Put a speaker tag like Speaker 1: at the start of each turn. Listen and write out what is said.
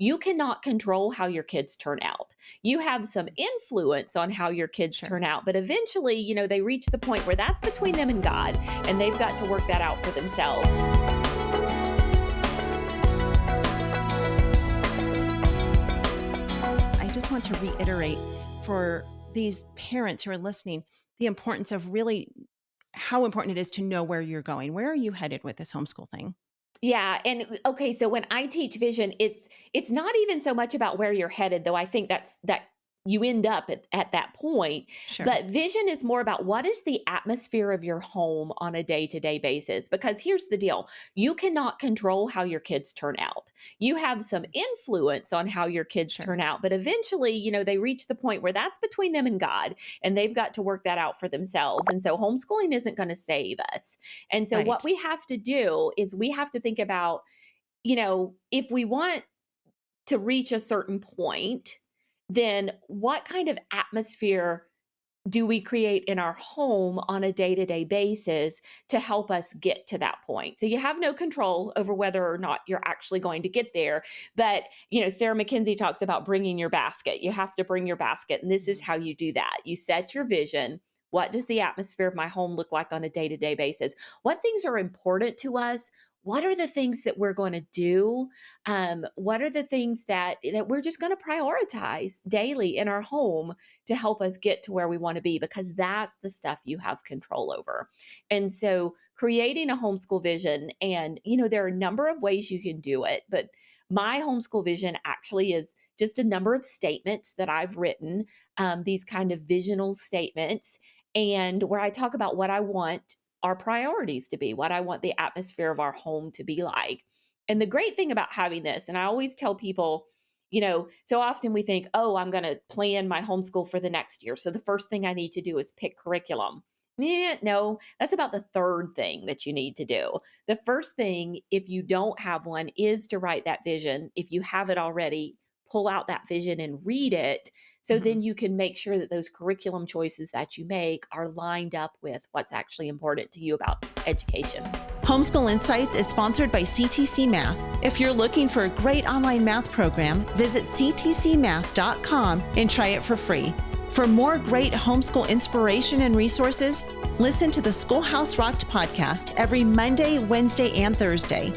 Speaker 1: You cannot control how your kids turn out. You have some influence on how your kids turn out, but eventually, they reach the point where that's between them and God, and they've got to work that out for themselves.
Speaker 2: I just want to reiterate for these parents who are listening, the importance of really how important it is to know where you're going. Where are you headed with this homeschool thing?
Speaker 1: Yeah. And okay, so when I teach vision, it's not even so much about where you're headed, though I think that you end up at that point.
Speaker 2: Sure.
Speaker 1: But vision is more about what is the atmosphere of your home on a day-to-day basis. Because here's the deal. You cannot control how your kids turn out. You have some influence on how your kids turn out, but eventually, they reach the point where that's between them and God, and they've got to work that out for themselves. And so homeschooling isn't going to save us. And so what we have to do is we have to think about, if we want to reach a certain point, then what kind of atmosphere do we create in our home on a day-to-day basis to help us get to that point? So you have no control over whether or not you're actually going to get there. But, Sarah McKenzie talks about bringing your basket. You have to bring your basket. And this is how you do that. You set your vision. What does the atmosphere of my home look like on a day-to-day basis? What things are important to us? What are the things that we're going to do? What are the things that we're just going to prioritize daily in our home to help us get to where we want to be? Because that's the stuff you have control over. And so creating a homeschool vision, and, there are a number of ways you can do it, but my homeschool vision actually is just a number of statements that I've written, these kind of visional statements, and where I talk about what I want our priorities to be, what I want the atmosphere of our home to be like. And the great thing about having this, and I always tell people, so often we think, oh, I'm going to plan my homeschool for the next year. So the first thing I need to do is pick curriculum. No, that's about the third thing that you need to do. The first thing, if you don't have one, is to write that vision. If you have it already, pull out that vision and read it. So then you can make sure that those curriculum choices that you make are lined up with what's actually important to you about education.
Speaker 2: Homeschool Insights is sponsored by CTC Math. If you're looking for a great online math program, visit ctcmath.com and try it for free. For more great homeschool inspiration and resources, listen to the Schoolhouse Rocked Podcast every Monday, Wednesday, and Thursday.